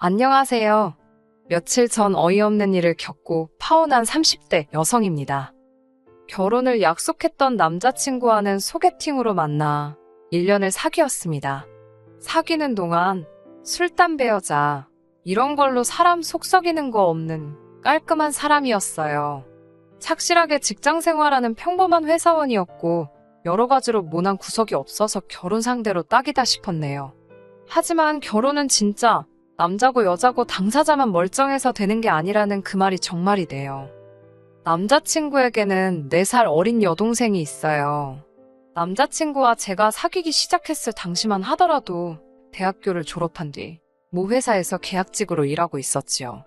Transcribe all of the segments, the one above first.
안녕하세요. 며칠 전 어이없는 일을 겪고 파혼한 30대 여성입니다. 결혼을 약속했던 남자친구와는 소개팅으로 만나 1년을 사귀었습니다. 사귀는 동안 술, 담배, 여자 이런 걸로 사람 속 썩이는 거 없는 깔끔한 사람이었어요. 착실하게 직장 생활하는 평범한 회사원이었고 여러 가지로 모난 구석이 없어서 결혼 상대로 딱이다 싶었네요. 하지만 결혼은 진짜 남자고 여자고 당사자만 멀쩡해서 되는 게 아니라는 그 말이 정말이네요. 남자친구에게는 4살 어린 여동생이 있어요. 남자친구와 제가 사귀기 시작했을 당시만 하더라도 대학교를 졸업한 뒤 모 회사에서 계약직으로 일하고 있었지요.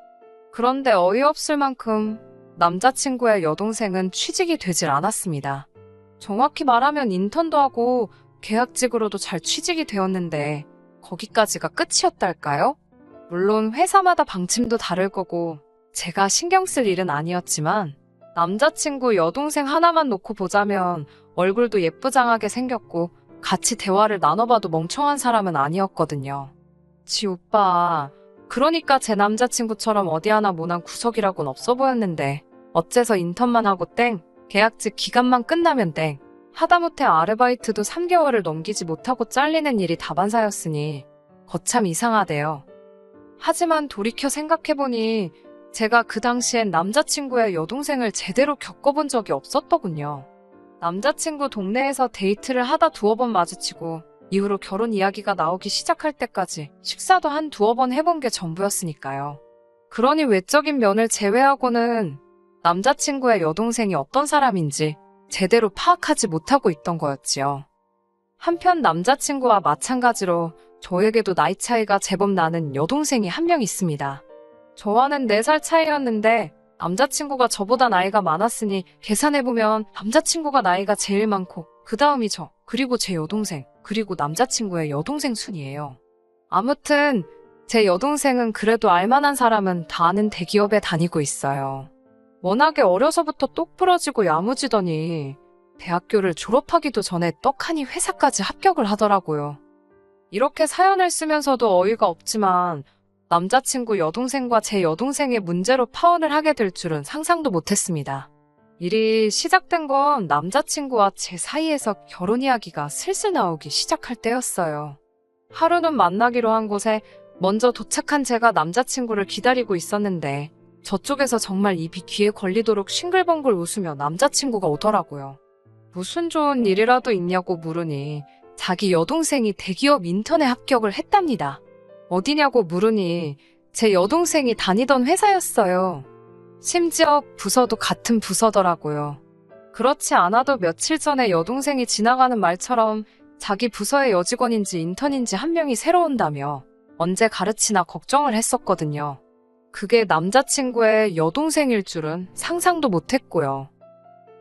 그런데 어이없을 만큼 남자친구의 여동생은 취직이 되질 않았습니다. 정확히 말하면 인턴도 하고 계약직으로도 잘 취직이 되었는데 거기까지가 끝이었달까요? 물론 회사마다 방침도 다를 거고 제가 신경 쓸 일은 아니었지만 남자친구 여동생 하나만 놓고 보자면 얼굴도 예쁘장하게 생겼고 같이 대화를 나눠봐도 멍청한 사람은 아니었거든요. 지 오빠, 그러니까 제 남자친구처럼 어디 하나 모난 구석이라곤 없어 보였는데 어째서 인턴만 하고 땡, 계약직 기간만 끝나면 땡, 하다못해 아르바이트도 3개월을 넘기지 못하고 잘리는 일이 다반사였으니 거참 이상하대요. 하지만 돌이켜 생각해보니 제가 그 당시엔 남자친구의 여동생을 제대로 겪어본 적이 없었더군요. 남자친구 동네에서 데이트를 하다 2번 마주치고 이후로 결혼 이야기가 나오기 시작할 때까지 식사도 한 2번 해본 게 전부였으니까요. 그러니 외적인 면을 제외하고는 남자친구의 여동생이 어떤 사람인지 제대로 파악하지 못하고 있던 거였지요. 한편 남자친구와 마찬가지로 저에게도 나이 차이가 제법 나는 여동생이 한 명 있습니다. 저와는 4살 차이였는데 남자친구가 저보다 나이가 많았으니 계산해보면 남자친구가 나이가 제일 많고 그 다음이 저, 그리고 제 여동생, 그리고 남자친구의 여동생 순이에요. 아무튼 제 여동생은 그래도 알만한 사람은 다 아는 대기업에 다니고 있어요. 워낙에 어려서부터 똑부러지고 야무지더니 대학교를 졸업하기도 전에 떡하니 회사까지 합격을 하더라고요. 이렇게 사연을 쓰면서도 어이가 없지만 남자친구 여동생과 제 여동생의 문제로 파혼을 하게 될 줄은 상상도 못했습니다. 일이 시작된 건 남자친구와 제 사이에서 결혼 이야기가 슬슬 나오기 시작할 때였어요. 하루는 만나기로 한 곳에 먼저 도착한 제가 남자친구를 기다리고 있었는데 저쪽에서 정말 입이 귀에 걸리도록 싱글벙글 웃으며 남자친구가 오더라고요. 무슨 좋은 일이라도 있냐고 물으니 자기 여동생이 대기업 인턴에 합격을 했답니다. 어디냐고 물으니 제 여동생이 다니던 회사였어요. 심지어 부서도 같은 부서더라고요. 그렇지 않아도 며칠 전에 여동생이 지나가는 말처럼 자기 부서의 여직원인지 인턴인지 한 명이 새로 온다며 언제 가르치나 걱정을 했었거든요. 그게 남자친구의 여동생일 줄은 상상도 못했고요.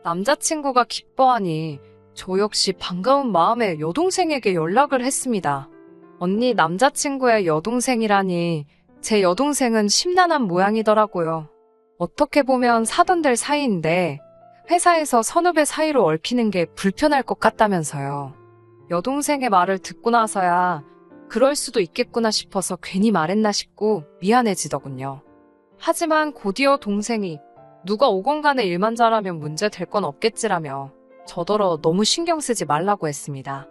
남자친구가 기뻐하니 저 역시 반가운 마음에 여동생에게 연락을 했습니다. 언니, 남자친구의 여동생이라니 제 여동생은 심란한 모양이더라고요. 어떻게 보면 사돈될 사이인데 회사에서 선후배 사이로 얽히는 게 불편할 것 같다면서요. 여동생의 말을 듣고 나서야 그럴 수도 있겠구나 싶어서 괜히 말했나 싶고 미안해지더군요. 하지만 곧이어 동생이 누가 오건 간에 일만 잘하면 문제 될 건 없겠지라며 저더러 너무 신경 쓰지 말라고 했습니다.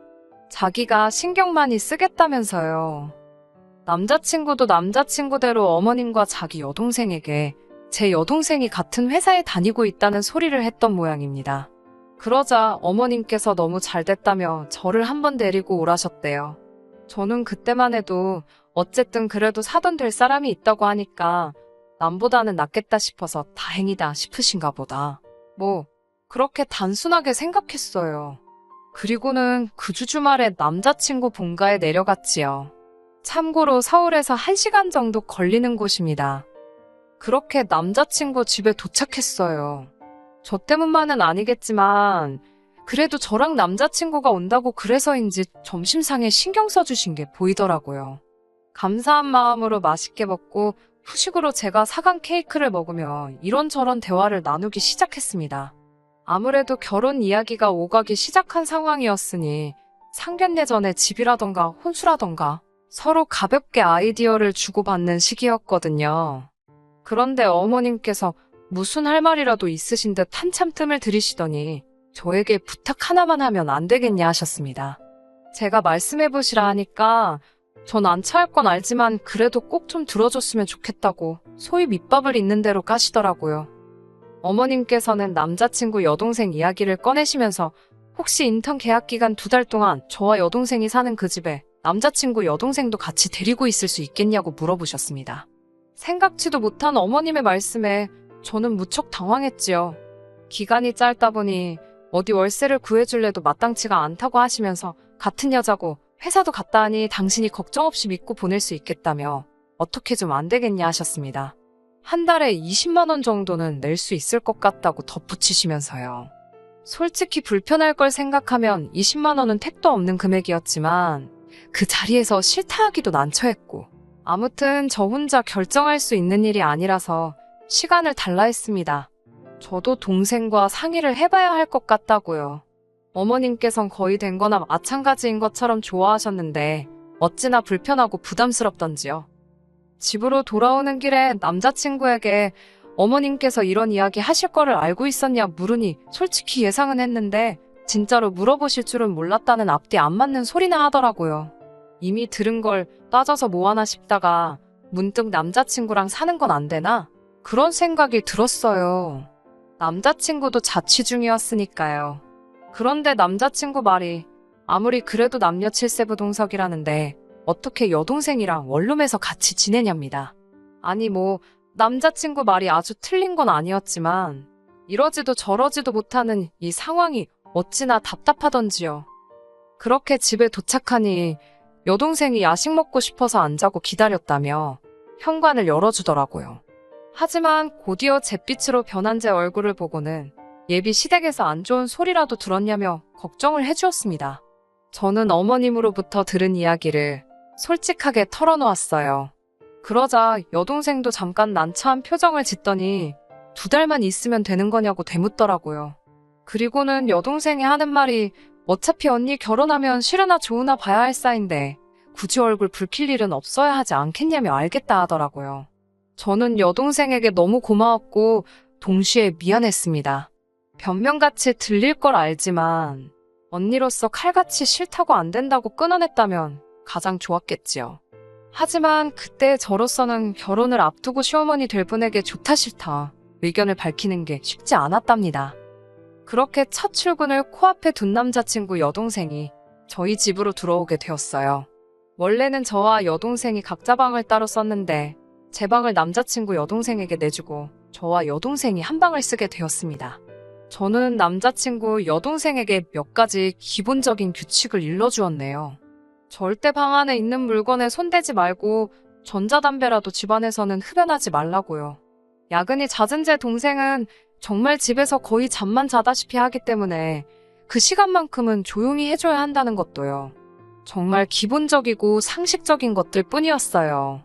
자기가 신경 많이 쓰겠다면서요. 남자친구도 남자친구대로 어머님과 자기 여동생에게 제 여동생이 같은 회사에 다니고 있다는 소리를 했던 모양입니다. 그러자 어머님께서 너무 잘 됐다며 저를 한번 데리고 오라셨대요. 저는 그때만 해도 어쨌든 그래도 사돈 될 사람이 있다고 하니까 남보다는 낫겠다 싶어서 다행이다 싶으신가 보다. 뭐 그렇게 단순하게 생각했어요. 그리고는 그 주 주말에 남자친구 본가에 내려갔지요. 참고로 서울에서 1시간 정도 걸리는 곳입니다. 그렇게 남자친구 집에 도착했어요. 저 때문만은 아니겠지만 그래도 저랑 남자친구가 온다고 그래서인지 점심상에 신경 써주신 게 보이더라고요. 감사한 마음으로 맛있게 먹고 후식으로 제가 사간 케이크를 먹으며 이런저런 대화를 나누기 시작했습니다. 아무래도 결혼 이야기가 오가기 시작한 상황이었으니 상견례 전에 집이라던가 혼수라던가 서로 가볍게 아이디어를 주고받는 시기였거든요. 그런데 어머님께서 무슨 할 말이라도 있으신 듯 한참 뜸을 들이시더니 저에게 부탁 하나만 하면 안 되겠냐 하셨습니다. 제가 말씀해 보시라 하니까 전 안 차할 건 알지만 그래도 꼭 좀 들어줬으면 좋겠다고 소위 밑밥을 있는 대로 까시더라고요. 어머님께서는 남자친구 여동생 이야기를 꺼내시면서 혹시 인턴 계약 기간 2달 동안 저와 여동생이 사는 그 집에 남자친구 여동생도 같이 데리고 있을 수 있겠냐고 물어보셨습니다. 생각지도 못한 어머님의 말씀에 저는 무척 당황했지요. 기간이 짧다 보니 어디 월세를 구해줄래도 마땅치가 않다고 하시면서 같은 여자고 회사도 갔다 하니 당신이 걱정 없이 믿고 보낼 수 있겠다며 어떻게 좀 안 되겠냐 하셨습니다. 한 달에 20만 원 정도는 낼 수 있을 것 같다고 덧붙이시면서요. 솔직히 불편할 걸 생각하면 20만 원은 택도 없는 금액이었지만 그 자리에서 싫다 하기도 난처했고 아무튼 저 혼자 결정할 수 있는 일이 아니라서 시간을 달라 했습니다. 저도 동생과 상의를 해봐야 할 것 같다고요. 어머님께선 거의 된 거나 마찬가지인 것처럼 좋아하셨는데 어찌나 불편하고 부담스럽던지요. 집으로 돌아오는 길에 남자친구에게 어머님께서 이런 이야기 하실 거를 알고 있었냐 물으니 솔직히 예상은 했는데 진짜로 물어보실 줄은 몰랐다는 앞뒤 안 맞는 소리나 하더라고요. 이미 들은 걸 따져서 뭐하나 싶다가 문득 남자친구랑 사는 건 안 되나? 그런 생각이 들었어요. 남자친구도 자취 중이었으니까요. 그런데 남자친구 말이 아무리 그래도 남녀 7세부 동석이라는데 어떻게 여동생이랑 원룸에서 같이 지내냐입니다. 아니 남자친구 말이 아주 틀린 건 아니었지만 이러지도 저러지도 못하는 이 상황이 어찌나 답답하던지요. 그렇게 집에 도착하니 여동생이 야식 먹고 싶어서 안 자고 기다렸다며 현관을 열어주더라고요. 하지만 곧이어 잿빛으로 변한 제 얼굴을 보고는 예비 시댁에서 안 좋은 소리라도 들었냐며 걱정을 해주었습니다. 저는 어머님으로부터 들은 이야기를 솔직하게 털어놓았어요. 그러자 여동생도 잠깐 난처한 표정을 짓더니 2달만 있으면 되는 거냐고 되묻더라고요. 그리고는 여동생이 하는 말이 어차피 언니 결혼하면 싫으나 좋으나 봐야 할 사이인데 굳이 얼굴 붉힐 일은 없어야 하지 않겠냐며 알겠다 하더라고요. 저는 여동생에게 너무 고마웠고 동시에 미안했습니다. 변명같이 들릴 걸 알지만 언니로서 칼같이 싫다고 안 된다고 끊어냈다면 가장 좋았겠지요. 하지만 그때 저로서는 결혼을 앞두고 시어머니 될 분에게 좋다 싫다 의견을 밝히는 게 쉽지 않았답니다. 그렇게 첫 출근을 코앞에 둔 남자친구 여동생이 저희 집으로 들어오게 되었어요. 원래는 저와 여동생이 각자 방을 따로 썼는데 제 방을 남자친구 여동생에게 내주고 저와 여동생이 한 방을 쓰게 되었습니다. 저는 남자친구 여동생에게 몇 가지 기본적인 규칙을 일러주었네요. 절대 방 안에 있는 물건에 손대지 말고 전자담배라도 집안에서는 흡연하지 말라고요. 야근이 잦은 제 동생은 정말 집에서 거의 잠만 자다시피 하기 때문에 그 시간만큼은 조용히 해줘야 한다는 것도요. 정말 기본적이고 상식적인 것들 뿐이었어요.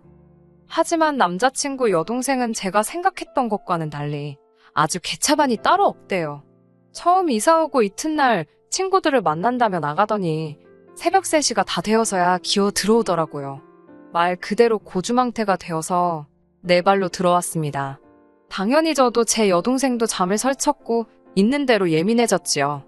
하지만 남자친구 여동생은 제가 생각했던 것과는 달리 아주 개차반이 따로 없대요. 처음 이사 오고 이튿날 친구들을 만난다며 나가더니 새벽 3시가 다 되어서야 기어 들어오더라고요. 말 그대로 고주망태가 되어서 네 발로 들어왔습니다. 당연히 저도 제 여동생도 잠을 설쳤고 있는 대로 예민해졌지요.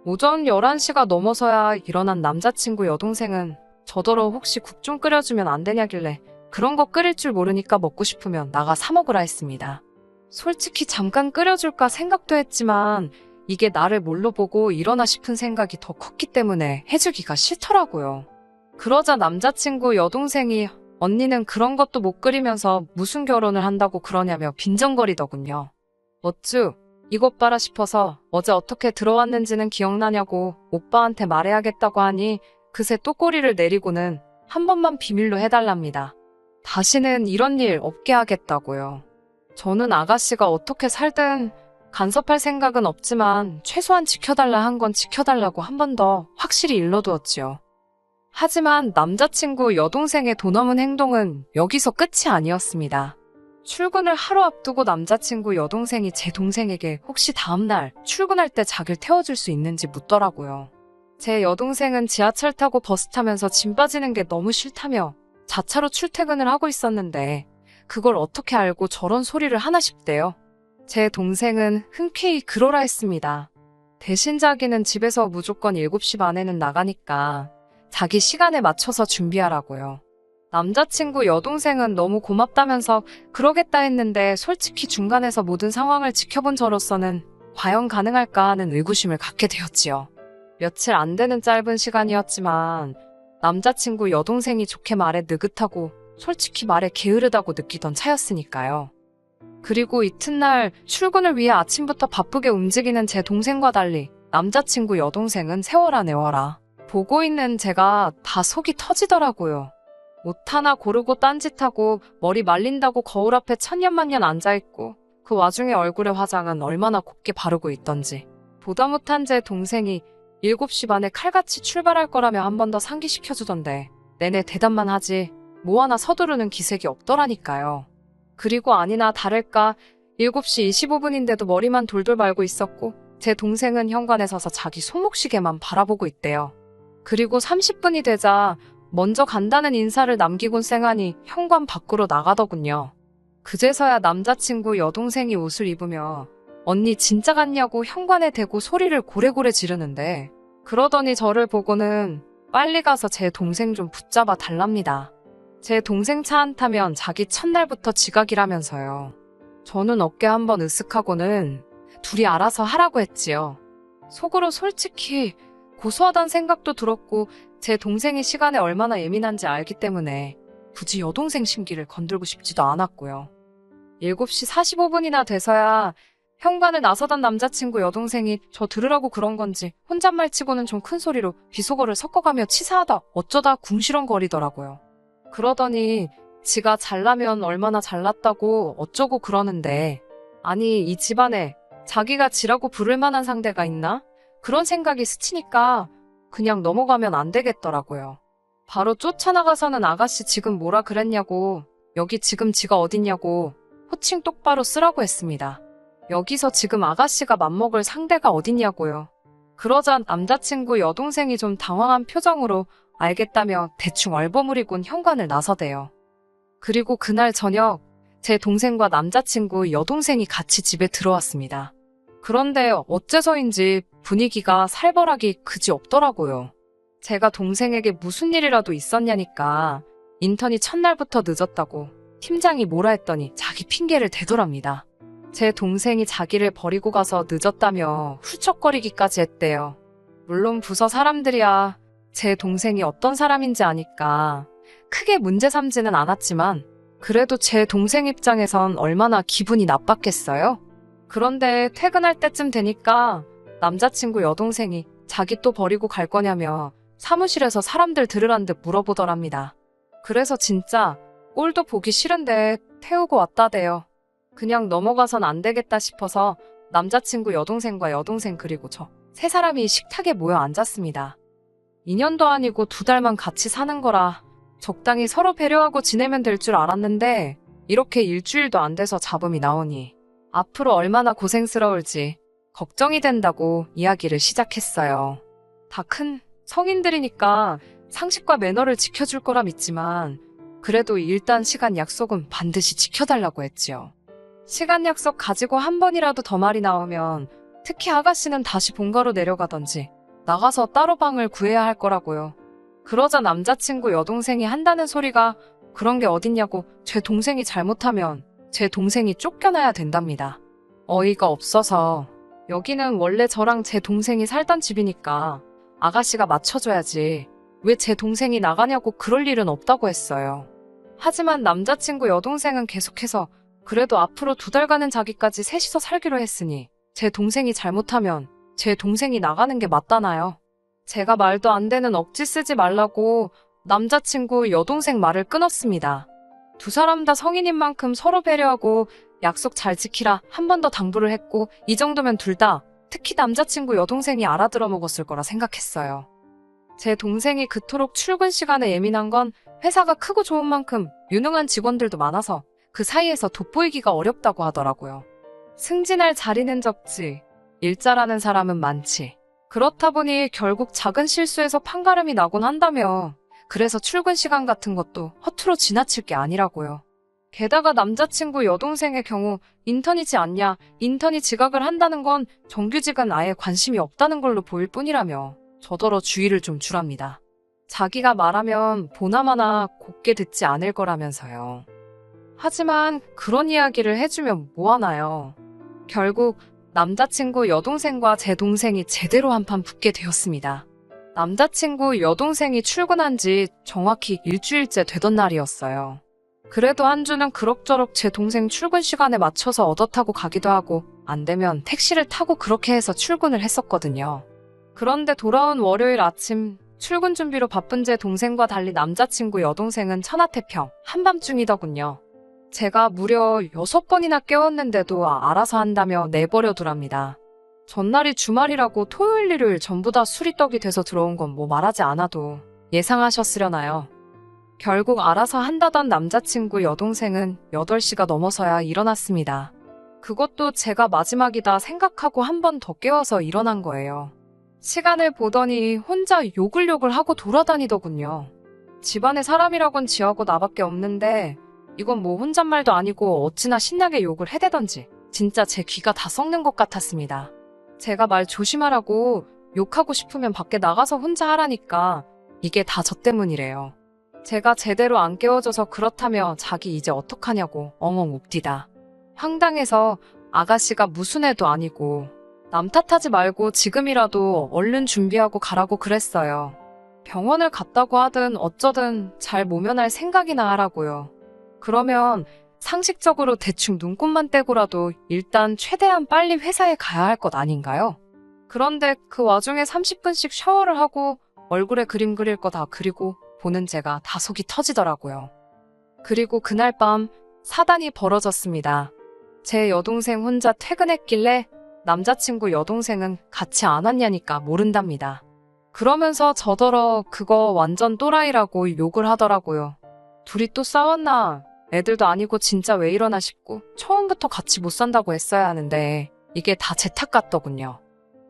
오전 11시가 넘어서야 일어난 남자친구 여동생은 저더러 혹시 국 좀 끓여주면 안 되냐길래 그런 거 끓일 줄 모르니까 먹고 싶으면 나가 사 먹으라 했습니다. 솔직히 잠깐 끓여줄까 생각도 했지만 이게 나를 뭘로 보고 이러나 싶은 생각이 더 컸기 때문에 해주기가 싫더라고요. 그러자 남자친구 여동생이 언니는 그런 것도 못 끓이면서 무슨 결혼을 한다고 그러냐며 빈정거리더군요. 어쭈 이것 봐라 싶어서 어제 어떻게 들어왔는지는 기억나냐고 오빠한테 말해야겠다고 하니 그새 또 꼬리를 내리고는 한 번만 비밀로 해달랍니다. 다시는 이런 일 없게 하겠다고요. 저는 아가씨가 어떻게 살든 간섭할 생각은 없지만 최소한 지켜달라 한 건 지켜달라고 한 번 더 확실히 일러두었지요. 하지만 남자친구 여동생의 도넘은 행동은 여기서 끝이 아니었습니다. 출근을 하루 앞두고 남자친구 여동생이 제 동생에게 혹시 다음날 출근할 때 자기를 태워줄 수 있는지 묻더라고요. 제 여동생은 지하철 타고 버스 타면서 짐 빠지는 게 너무 싫다며 자차로 출퇴근을 하고 있었는데 그걸 어떻게 알고 저런 소리를 하나 싶대요. 제 동생은 흔쾌히 그러라 했습니다. 대신 자기는 집에서 무조건 7시 반에는 나가니까 자기 시간에 맞춰서 준비하라고요. 남자친구 여동생은 너무 고맙다면서 그러겠다 했는데 솔직히 중간에서 모든 상황을 지켜본 저로서는 과연 가능할까 하는 의구심을 갖게 되었지요. 며칠 안 되는 짧은 시간이었지만 남자친구 여동생이 좋게 말해 느긋하고 솔직히 말해 게으르다고 느끼던 차였으니까요. 그리고 이튿날 출근을 위해 아침부터 바쁘게 움직이는 제 동생과 달리 남자친구 여동생은 세워라 내워라 보고 있는 제가 다 속이 터지더라고요. 옷 하나 고르고 딴짓하고 머리 말린다고 거울 앞에 천년만년 앉아있고 그 와중에 얼굴에 화장은 얼마나 곱게 바르고 있던지. 보다 못한 제 동생이 7시 반에 칼같이 출발할 거라며 한 번 더 상기시켜주던데 내내 대답만 하지 뭐 하나 서두르는 기색이 없더라니까요. 그리고 아니나 다를까 7시 25분인데도 머리만 돌돌 말고 있었고 제 동생은 현관에 서서 자기 손목시계만 바라보고 있대요. 그리고 30분이 되자 먼저 간다는 인사를 남기곤 쌩하니 현관 밖으로 나가더군요. 그제서야 남자친구 여동생이 옷을 입으며 언니 진짜 갔냐고 현관에 대고 소리를 고래고래 지르는데 그러더니 저를 보고는 빨리 가서 제 동생 좀 붙잡아 달랍니다. 제 동생 차 안 타면 자기 첫날부터 지각이라면서요. 저는 어깨 한번 으쓱하고는 둘이 알아서 하라고 했지요. 속으로 솔직히 고소하단 생각도 들었고 제 동생이 시간에 얼마나 예민한지 알기 때문에 굳이 여동생 심기를 건들고 싶지도 않았고요. 7시 45분이나 돼서야 현관을 나서던 남자친구 여동생이 저 들으라고 그런 건지 혼잣말 치고는 좀 큰 소리로 비속어를 섞어가며 치사하다 어쩌다 궁시렁거리더라고요. 그러더니 지가 잘나면 얼마나 잘났다고 어쩌고 그러는데 아니 이 집안에 자기가 지라고 부를 만한 상대가 있나? 그런 생각이 스치니까 그냥 넘어가면 안 되겠더라고요. 바로 쫓아나가서는 아가씨 지금 뭐라 그랬냐고 여기 지금 지가 어딨냐고 호칭 똑바로 쓰라고 했습니다. 여기서 지금 아가씨가 맘먹을 상대가 어딨냐고요. 그러자 남자친구 여동생이 좀 당황한 표정으로 알겠다며 대충 얼버무리곤 현관을 나서대요. 그리고 그날 저녁 제 동생과 남자친구 여동생이 같이 집에 들어왔습니다. 그런데 어째서인지 분위기가 살벌하기 그지 없더라고요. 제가 동생에게 무슨 일이라도 있었냐니까 인턴이 첫날부터 늦었다고 팀장이 뭐라 했더니 자기 핑계를 대더랍니다. 제 동생이 자기를 버리고 가서 늦었다며 훌쩍거리기까지 했대요. 물론 부서 사람들이야 제 동생이 어떤 사람인지 아니까 크게 문제 삼지는 않았지만 그래도 제 동생 입장에선 얼마나 기분이 나빴겠어요? 그런데 퇴근할 때쯤 되니까 남자친구 여동생이 자기 또 버리고 갈 거냐며 사무실에서 사람들 들으란 듯 물어보더랍니다. 그래서 진짜 꼴도 보기 싫은데 태우고 왔다대요. 그냥 넘어가선 안 되겠다 싶어서 남자친구 여동생과 여동생 그리고 저 세 사람이 식탁에 모여 앉았습니다. 2년도 아니고 2달만 같이 사는 거라 적당히 서로 배려하고 지내면 될 줄 알았는데 이렇게 일주일도 안 돼서 잡음이 나오니 앞으로 얼마나 고생스러울지 걱정이 된다고 이야기를 시작했어요. 다 큰 성인들이니까 상식과 매너를 지켜줄 거라 믿지만 그래도 일단 시간 약속은 반드시 지켜달라고 했지요. 시간 약속 가지고 한 번이라도 더 말이 나오면 특히 아가씨는 다시 본가로 내려가던지 나가서 따로 방을 구해야 할 거라고요. 그러자 남자친구 여동생이 한다는 소리가 그런 게 어딨냐고 제 동생이 잘못하면 제 동생이 쫓겨나야 된답니다. 어이가 없어서 여기는 원래 저랑 제 동생이 살던 집이니까 아가씨가 맞춰줘야지 왜 제 동생이 나가냐고 그럴 일은 없다고 했어요. 하지만 남자친구 여동생은 계속해서 그래도 앞으로 2달간은 자기까지 셋이서 살기로 했으니 제 동생이 잘못하면 제 동생이 나가는 게 맞다나요. 제가 말도 안 되는 억지 쓰지 말라고 남자친구 여동생 말을 끊었습니다. 두 사람 다 성인인 만큼 서로 배려하고 약속 잘 지키라 한 번 더 당부를 했고 이 정도면 둘 다 특히 남자친구 여동생이 알아들어 먹었을 거라 생각했어요. 제 동생이 그토록 출근 시간에 예민한 건 회사가 크고 좋은 만큼 유능한 직원들도 많아서 그 사이에서 돋보이기가 어렵다고 하더라고요. 승진할 자리는 적지 일 잘하는 사람은 많지. 그렇다 보니 결국 작은 실수에서 판가름이 나곤 한다며 그래서 출근 시간 같은 것도 허투루 지나칠 게 아니라고요. 게다가 남자친구 여동생의 경우 인턴이지 않냐, 인턴이 지각을 한다는 건 정규직은 아예 관심이 없다는 걸로 보일 뿐이라며 저더러 주의를 좀 주랍니다. 자기가 말하면 보나마나 곱게 듣지 않을 거라면서요. 하지만 그런 이야기를 해주면 뭐하나요? 결국 남자친구 여동생과 제 동생이 제대로 한판 붙게 되었습니다. 남자친구 여동생이 출근한 지 정확히 일주일째 되던 날이었어요. 그래도 한 주는 그럭저럭 제 동생 출근 시간에 맞춰서 얻어 타고 가기도 하고 안 되면 택시를 타고 그렇게 해서 출근을 했었거든요. 그런데 돌아온 월요일 아침 출근 준비로 바쁜 제 동생과 달리 남자친구 여동생은 천하태평 한밤중이더군요. 제가 무려 6번이나 깨웠는데도 알아서 한다며 내버려 두랍니다. 전날이 주말이라고 토요일 일요일 전부 다 술이 떡이 돼서 들어온 건 뭐 말하지 않아도 예상하셨으려나요. 결국 알아서 한다던 남자친구 여동생은 8시가 넘어서야 일어났습니다. 그것도 제가 마지막이다 생각하고 한 번 더 깨워서 일어난 거예요. 시간을 보더니 혼자 요글요글 하고 돌아다니더군요. 집안에 사람이라곤 지하고 나밖에 없는데 이건 뭐 혼잣말도 아니고 어찌나 신나게 욕을 해대던지 진짜 제 귀가 다 썩는 것 같았습니다. 제가 말 조심하라고 욕하고 싶으면 밖에 나가서 혼자 하라니까 이게 다 저 때문이래요. 제가 제대로 안 깨워줘서 그렇다며 자기 이제 어떡하냐고 엉엉 웁디다. 황당해서 아가씨가 무슨 애도 아니고 남 탓하지 말고 지금이라도 얼른 준비하고 가라고 그랬어요. 병원을 갔다고 하든 어쩌든 잘 모면할 생각이나 하라고요. 그러면 상식적으로 대충 눈곱만 떼고라도 일단 최대한 빨리 회사에 가야 할 것 아닌가요? 그런데 그 와중에 30분씩 샤워를 하고 얼굴에 그림 그릴 거 다 그리고 보는 제가 다 속이 터지더라고요. 그리고 그날 밤 사단이 벌어졌습니다. 제 여동생 혼자 퇴근했길래 남자친구 여동생은 같이 안 왔냐니까 모른답니다. 그러면서 저더러 그거 완전 또라이라고 욕을 하더라고요. 둘이 또 싸웠나? 애들도 아니고 진짜 왜 이러나 싶고 처음부터 같이 못 산다고 했어야 하는데 이게 다 제 탓 같더군요.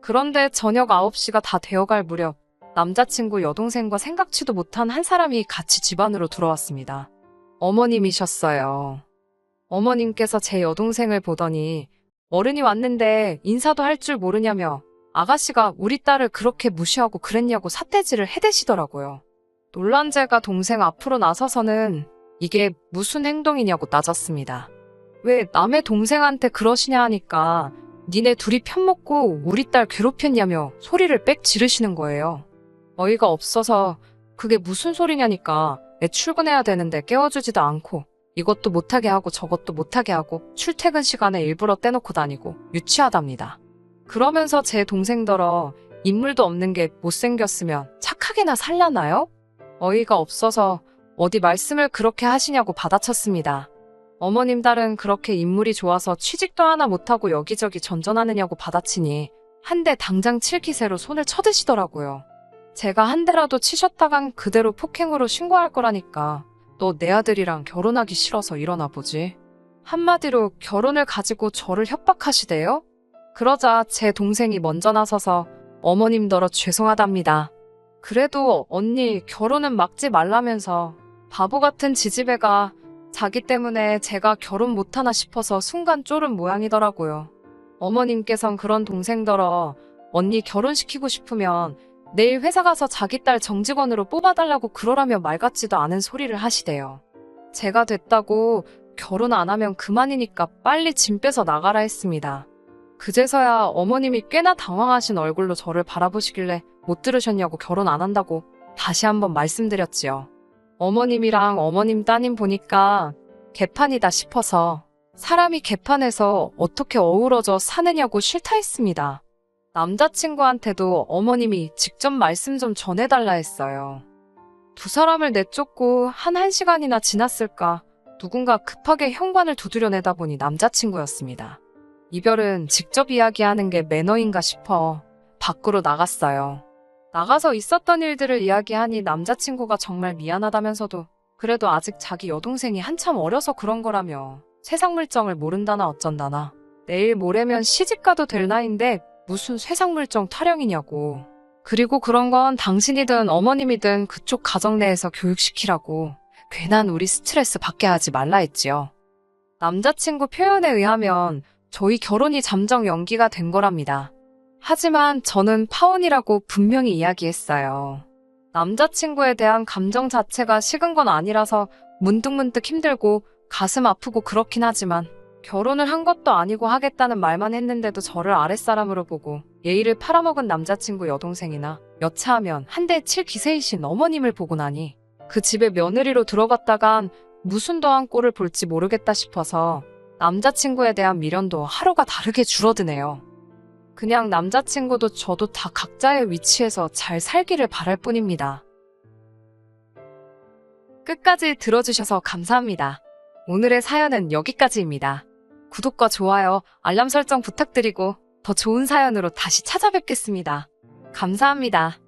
그런데 저녁 9시가 다 되어갈 무렵 남자친구 여동생과 생각지도 못한 한 사람이 같이 집 안으로 들어왔습니다. 어머님이셨어요. 어머님께서 제 여동생을 보더니 어른이 왔는데 인사도 할 줄 모르냐며 아가씨가 우리 딸을 그렇게 무시하고 그랬냐고 삿대질을 해대시더라고요. 놀란 제가 동생 앞으로 나서서는 이게 무슨 행동이냐고 따졌습니다. 왜 남의 동생한테 그러시냐 하니까 니네 둘이 편먹고 우리 딸 괴롭혔냐며 소리를 빽 지르시는 거예요. 어이가 없어서 그게 무슨 소리냐니까 애 출근해야 되는데 깨워주지도 않고 이것도 못하게 하고 저것도 못하게 하고 출퇴근 시간에 일부러 떼놓고 다니고 유치하답니다. 그러면서 제 동생더러 인물도 없는 게 못생겼으면 착하게나 살라나요? 어이가 없어서 어디 말씀을 그렇게 하시냐고 받아쳤습니다. 어머님 딸은 그렇게 인물이 좋아서 취직도 하나 못하고 여기저기 전전하느냐고 받아치니 한 대 당장 칠 기세로 손을 쳐드시더라고요. 제가 한 대라도 치셨다간 그대로 폭행으로 신고할 거라니까 너 내 아들이랑 결혼하기 싫어서 일어나 보지. 한마디로 결혼을 가지고 저를 협박하시대요? 그러자 제 동생이 먼저 나서서 어머님더러 죄송하답니다. 그래도 언니 결혼은 막지 말라면서 바보 같은 지지배가 자기 때문에 제가 결혼 못하나 싶어서 순간 쫄은 모양이더라고요. 어머님께선 그런 동생더러 언니 결혼시키고 싶으면 내일 회사 가서 자기 딸 정직원으로 뽑아달라고 그러라며 말 같지도 않은 소리를 하시대요. 제가 됐다고 결혼 안 하면 그만이니까 빨리 짐 빼서 나가라 했습니다. 그제서야 어머님이 꽤나 당황하신 얼굴로 저를 바라보시길래 못 들으셨냐고 결혼 안 한다고 다시 한번 말씀드렸지요. 어머님이랑 어머님 따님 보니까 개판이다 싶어서 사람이 개판에서 어떻게 어우러져 사느냐고 싫다 했습니다. 남자친구한테도 어머님이 직접 말씀 좀 전해달라 했어요. 두 사람을 내쫓고 한 1시간이나 지났을까 누군가 급하게 현관을 두드려 내다 보니 남자친구였습니다. 이별은 직접 이야기하는 게 매너인가 싶어 밖으로 나갔어요. 나가서 있었던 일들을 이야기하니 남자친구가 정말 미안하다면서도 그래도 아직 자기 여동생이 한참 어려서 그런 거라며 세상 물정을 모른다나 어쩐다나 내일 모레면 시집가도 될 나이인데 무슨 세상 물정 타령이냐고 그리고 그런 건 당신이든 어머님이든 그쪽 가정 내에서 교육시키라고 괜한 우리 스트레스 받게 하지 말라 했지요. 남자친구 표현에 의하면 저희 결혼이 잠정 연기가 된 거랍니다. 하지만 저는 파혼이라고 분명히 이야기했어요. 남자친구에 대한 감정 자체가 식은 건 아니라서 문득문득 힘들고 가슴 아프고 그렇긴 하지만 결혼을 한 것도 아니고 하겠다는 말만 했는데도 저를 아랫사람으로 보고 예의를 팔아먹은 남자친구 여동생이나 여차하면 한 대 칠 기세이신 어머님을 보고 나니 그 집에 며느리로 들어갔다간 무슨 더한 꼴을 볼지 모르겠다 싶어서 남자친구에 대한 미련도 하루가 다르게 줄어드네요. 그냥 남자친구도 저도 다 각자의 위치에서 잘 살기를 바랄 뿐입니다. 끝까지 들어주셔서 감사합니다. 오늘의 사연은 여기까지입니다. 구독과 좋아요, 알람 설정 부탁드리고 더 좋은 사연으로 다시 찾아뵙겠습니다. 감사합니다.